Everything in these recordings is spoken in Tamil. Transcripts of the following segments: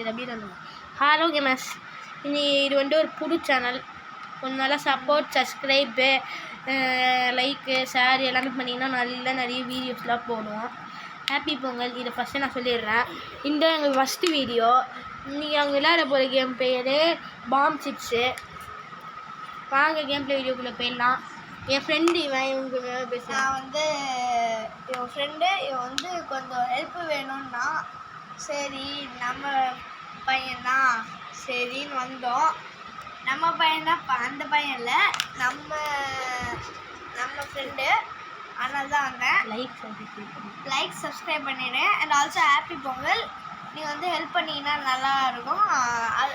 இது அப்படியே வந்து ஹலோ கேமஸ். இது வந்து ஒரு புது சேனல். கொஞ்சம் நல்லா சப்போர்ட், சப்ஸ்கிரைபு, லைக்கு, ஷேர் எல்லாமே பண்ணிங்கன்னா நிறைய வீடியோஸ்லாம் போடுவோம். ஹாப்பி பொங்கல். இதை ஃபஸ்ட்டு நான் சொல்லிடுறேன். இந்த எங்கள் ஃபஸ்ட்டு வீடியோ. இன்றைக்கி அவங்க விளையாட போகிற கேம் பேர் பாம் சிப்ஸு. வாங்க கேம் ப்ளே வீடியோக்குள்ளே போயிடலாம். என் ஃப்ரெண்டு இவன் பேசுகிறேன். நான் வந்து என் ஃப்ரெண்டு இவன் கொஞ்சம் ஹெல்ப்பு வேணும்னா சரி நம்ம பையன்தான் சரின்னு வந்தோம். நம்ம பையன்தான், அந்த பையன் இல்லை, நம்ம ஃப்ரெண்டு. அதனால தான் வந்தேன். லைக் சப்ஸ்கிரைப் பண்ணிடுறேன். And also happy Pongal. நீங்கள் ஹெல்ப் பண்ணிங்கன்னா நல்லா இருக்கும்.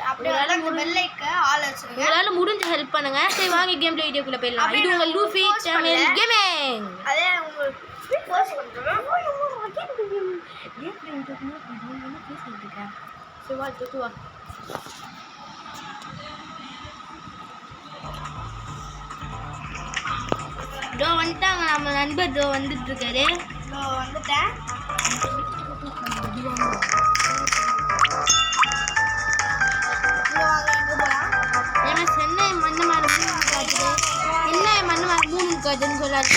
அப்படியே பெல்லைக்க ஆள் வச்சுருங்க. உங்களால் முடிஞ்ச ஹெல்ப் பண்ணுங்க. சரி வாங்க கேம் ப்ளே வீடியோக்குள்ளே போயிடலாம். இது உங்கள் லூஃபி சேனல் கேமிங். அதே உங்களுக்கு போஸ்ட் பண்ணுறேன். சரி வா தொட்டு வா. இதோ வந்துட்டாங்க நம்ம நண்பர். இதோ வந்துட்டுருக்காரு. இதோ வந்துட்டேன். காட்டுன்னு சொல்லாது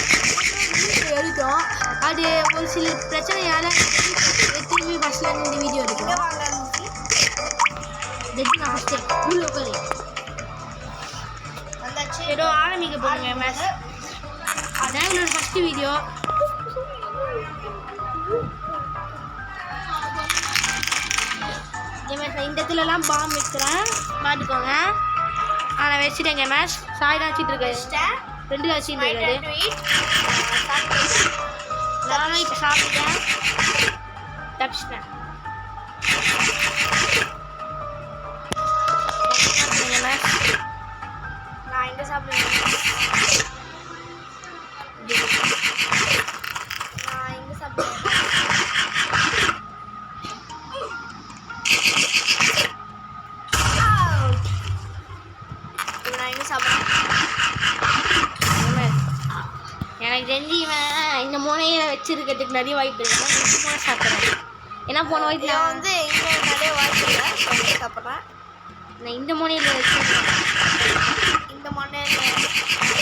எடுத்தோம். அது ஒரு சில பிரச்சனையால் திரும்பி ஃபஸ்ட்டில் இந்த வீடியோ எடுக்கிறோம். நான் ஃபஸ்ட்டு உள்ள உட்காரு ஏதோ ஆரம்பிக்க போடுங்க மேட்ச். அதான் என்னோட ஃபஸ்ட்டு வீடியோ. இந்த இடத்துலலாம் பாம் வைக்கிறேன் பார்த்துக்கோங்க. நான் வச்சுட்டேங்க மேட்ச். சாய் தான் வச்சுட்டு இருக்கேன். 2 வச்சுட்டு இருக்காரு. நானும் இப்போ சாப்பிட்டேன், தப்பிச்சிட்டேன். நான் எங்கே சாப்பிடுவேன்? நான் எங்கே சாப்பிடுவேன்? நான் எங்கே சாப்பிடுவேன்? எனக்கு தெரிஞ்சு இந்த முனையில் வச்சிருக்கிறதுக்கு நிறைய வாய்ப்பு இருக்கு. நான் சாப்பிட்றேன். ஏன்னா போன வாய்ப்பு இங்கே நிறைய வாய்ப்பு இல்லை. சாப்பிட்றேன். நான் இந்த முனையில் வச்சுருக்கேன். இந்த முனையில்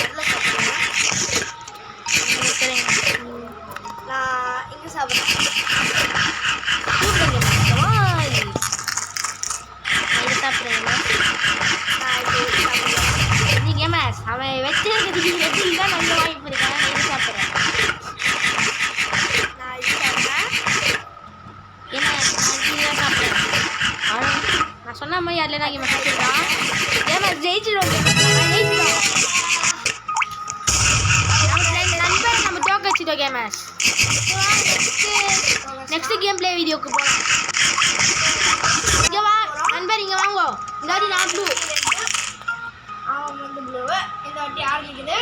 எல்லாம் சாப்பிட்றேன். நான் இங்கே சாப்பிட்றேன். நான் இதை சாப்பிட்றேன். நான் இது சாப்பிட்றேன். நீங்கள் மேஸ் அவன் வச்சிருக்கிறதுக்கு வெட்டில் தான் நல்ல வாய்ப்பு இருக்கேன். நான் இது சாப்பிட்றேன். நான் இது சாப்பிட்றேன். ஏன்னா நான் இதுதான் சாப்பிட்றேன். ஆனால் நான் சொன்ன மாதிரி அதில் நான் இவன் சாப்பிட்றான். ஏன்னா ஜெயிச்சிடும். நண்பர் நம்ம தோக்க வச்சுட்டோம் கேமஸ். நெக்ஸ்ட் கேம் ப்ளே வீடியோக்கு போகலாம். இங்கே வா நண்பர், இங்கே வாங்கோ. இந்த வாட்டி நான் ப்ளூ. அவன் ப்ளூவு. இந்த வாட்டி ஆரம்பிக்குது.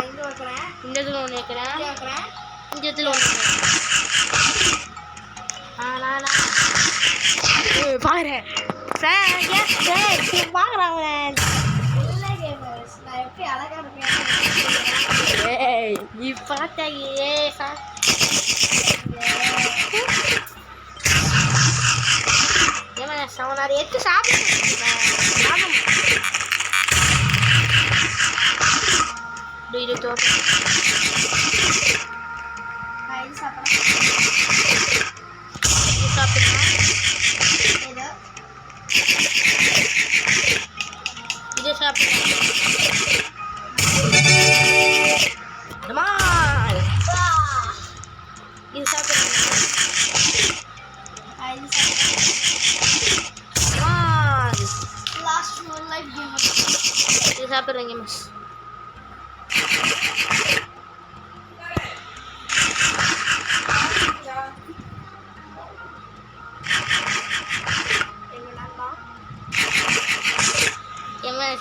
இங்கே வைக்கிறேன். இந்த இடத்துல ஒன்று வைக்கிறேன். இங்கே வைக்கிறேன். இந்த இடத்துல ஒன்று வைக்கிறேன். பாரு பார்க்குறாங்க. நான் எப்படி அழகா இருக்கேன். நீ பார்த்தாயே அவன் அதை எடுத்து சாப்பிடுறேன். இது தோட்டம் நான் இது சாப்பிட்றேன். இது சாப்பிடலாம். ஏதோ இது சாப்பிடலாம். இது சாப்பிடலாம். இது சாப்பிட்றேன். Last one life game. இது சாப்பிட்றீங்க மிஸ்.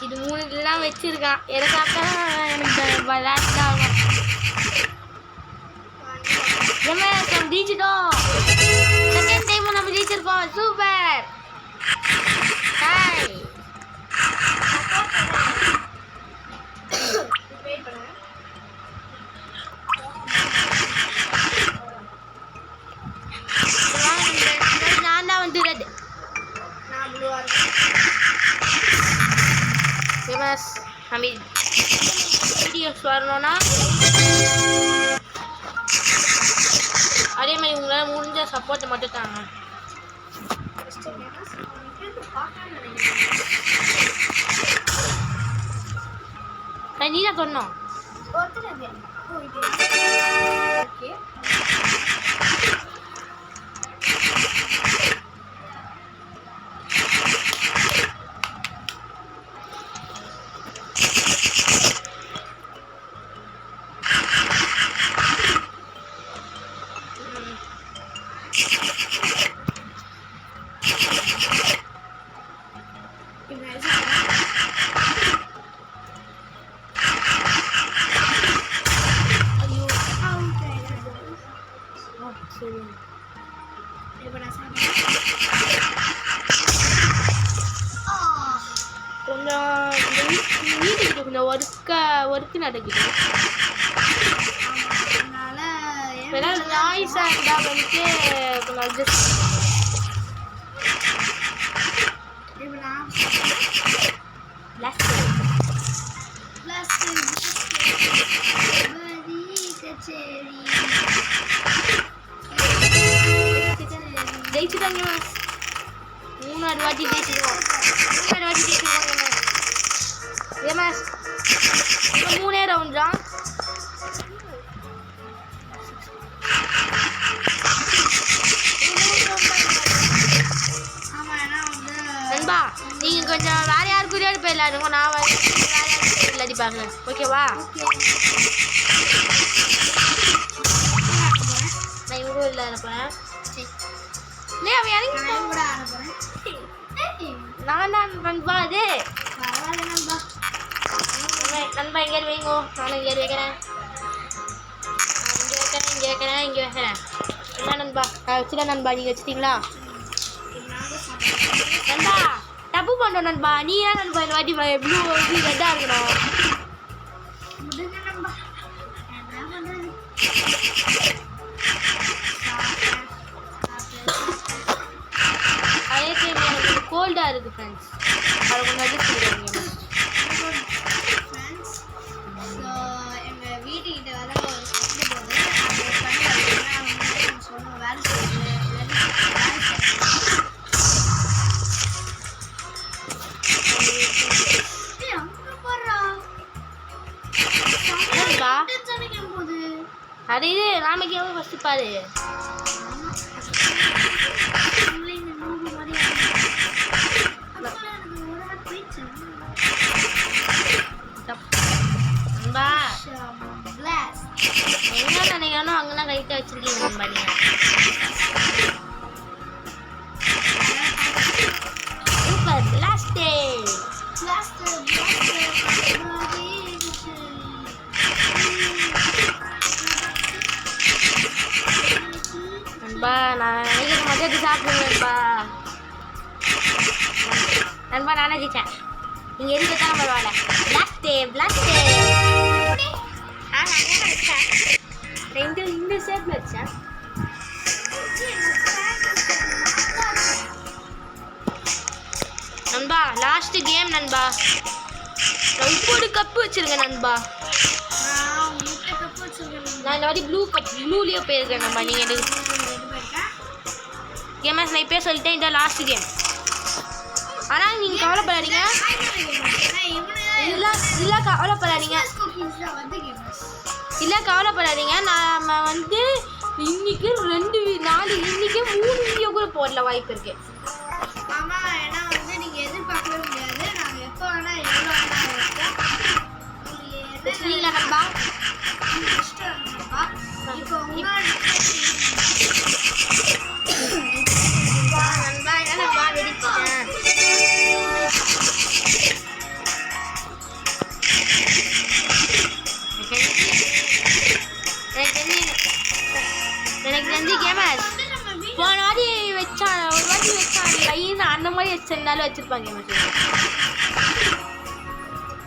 இது 3 தான் வச்சிருக்கான். எதை சாப்பிட்டா எனக்கு விளையாட்டு ஆகும். நம்ம ஜெயிச்சிட்டோம். செகண்ட் டைம் நம்ம ஜெயிச்சிருக்கோம். சூப்பர். ஹாய். கேமர்ஸ் நம்ம வீடியோஸ் வரணும்னா அதே மாதிரி உங்களால் முடிஞ்ச சப்போர்ட்டை மட்டும் தாங்க. நீ தான் சொன்னோம். கொஞ்சம் வீட்டுக்கு கொஞ்சம் ஒர்க்கு நடக்குது. ஏதாவது நாய்ஸாக இருந்தால் வந்துட்டு கொஞ்சம் அட்ஜஸ்ட் ஜெயிச்சுட்டாங்க. 3 வாட்டி ஜெயிச்சிருக்கோம். 3 வாட்டி ஜெயிச்சிருக்கோம். ஏமாஸ் 3 ரவுண்ட் தான். நண்பா நீங்கள் கொஞ்சம் வேறு யாருக்குரியாவது போயிடலாருங்க. நான் வேறு யாருக்கு இல்லாட்டி பார்க்குறேன். ஓகேவா? நான் இவ்வளோ இல்லை அனுப்புகிறேன். இல்லையா அவன் இறங்கி நான் தான் நண்பா. அது நண்பா எங்கேயாவது வைங்கோ. நானும் எங்கேயாவது வைக்கிறேன். இங்கே வைக்கிறேன். என்ன நண்பா நான் வச்சுட்டேன் நண்பா. நீங்கள் வச்சுட்டீங்களா நண்பா? தப்பு பண்ணோம் நண்பா. நீ ஏன் நண்பா இந்த வாட்டி ப்ளூ ரெட்டாக இருக்கணும்? அதே டைம் எனக்கு கோல்டாக இருக்குது ஃப்ரெண்ட்ஸ். அதை கொஞ்சம் அட்ஜஸ்ட் பண்ணிடுவாங்க. எங்கள் வீட்டுக்கிட்ட வர ஒரு சொன்ன வேலை அது இது நாளைக்கு எவ்வளோ ஃபஸ்ட்டு பாரு. எங்கே நினைக்கணும் அங்கெல்லாம் கைட்ட வச்சிருக்கீங்க நண்பா. நீங்கள் சூப்பர் பிளாஸ்டே. நண்பா நான் நினைக்கிற மதியத்தை சாப்பிடுவேன்பா. நண்பா நானே ஜெயிச்சேன். நீங்கள் எதுக்கு தான் பரவாயில்ல. பிளாஸ்டே இந்த ஷேப்பில் வச்சேன். நண்பா லாஸ்ட் கேம் நண்பா. நான் இப்போது கப்பு வச்சிருக்கேன் நண்பா. நான் இந்த வாட்டி ப்ளூலேயே போயிருக்கேன் நண்பா. நீங்கள் எனக்கு கேமஸ் நான் இப்போயே சொல்லிட்டேன். இந்த லாஸ்ட் கேம். ஆனால் நீங்கள் கவலைப்படாதீங்க. கவலைப்படாதீங்க. நம்ம வந்து இன்னைக்கு 4 இன்னைக்கு 3 வீடியோ கூட போடல வாய்ப்பு இருக்கு. நண்பா நண்பா வெடிச்சிட்டேன். எனக்கு தெரிஞ்சு கேமஸ் போன வாட்டி வச்சான். ஒரு வாட்டி வச்சான் லைன் அந்த மாதிரி வச்சிருந்தாலும் வச்சுருப்பாங்க கேமஸ்.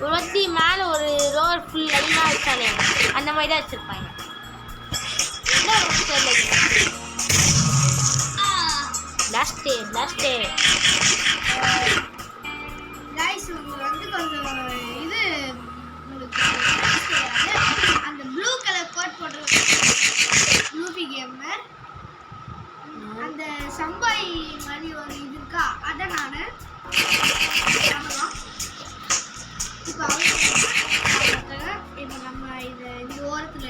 ஒரு வாட்டி மேலே ஒரு ரோர் ஃபுல் லைனாக வச்சாலே அந்த மாதிரி தான் வச்சுருப்பாங்க. கைஸ் உங்களுக்கு வந்து கொஞ்சம் சப்போர்ட் பண்ணுறது லூபி கேமர். அந்த சம்பாய் மாதிரி ஒரு இது இருக்கா, அதை நான் பண்ணலாம். இப்போ இப்போ நம்ம இதை இந்த ஓரத்தில்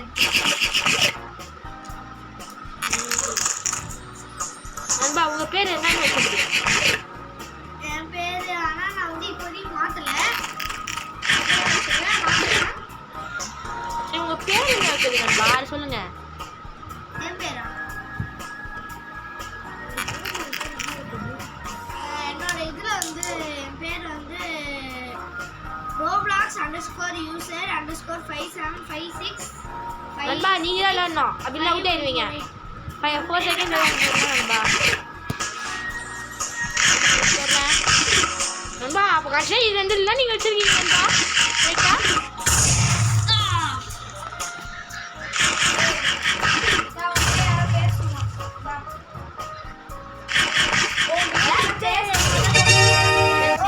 நண்பா உங்கள் பேர் என்னன்னு வச்சுருக்கீங்க? என் பேர் ஆனால் நான் வந்து இப்போதைக்கு மாற்றலை. சரி உங்கள் பேர் என்ன வைக்கிறது நண்பா அது சொல்லுங்கள். என் பேரா என்னோட இதில் வந்து என் பேர் வந்து Roblox_user_5756. நண்பா நீங்கள் தான் விளாடணும், அப்படின்னா அவுட் ஆயிடுவீங்க. 4 செகண்ட் நண்பா. நண்பா அப்போ கடைசியாக இது 2 இல்லை நீங்கள் வச்சுருக்கீங்க நண்பா. ரைட்டா?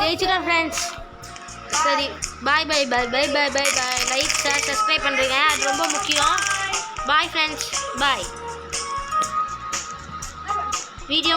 ஜெயிச்சிட்டோம் ஃப்ரெண்ட்ஸ். சரி பாய் பாய் பாய் பாய் பாய் பாய் பாய். லைக் ஷேர் சப்ஸ்கிரைப் பண்ணுறீங்க, அது ரொம்ப முக்கியம். பாய் ஃப்ரெண்ட்ஸ், பாய். வீடியோ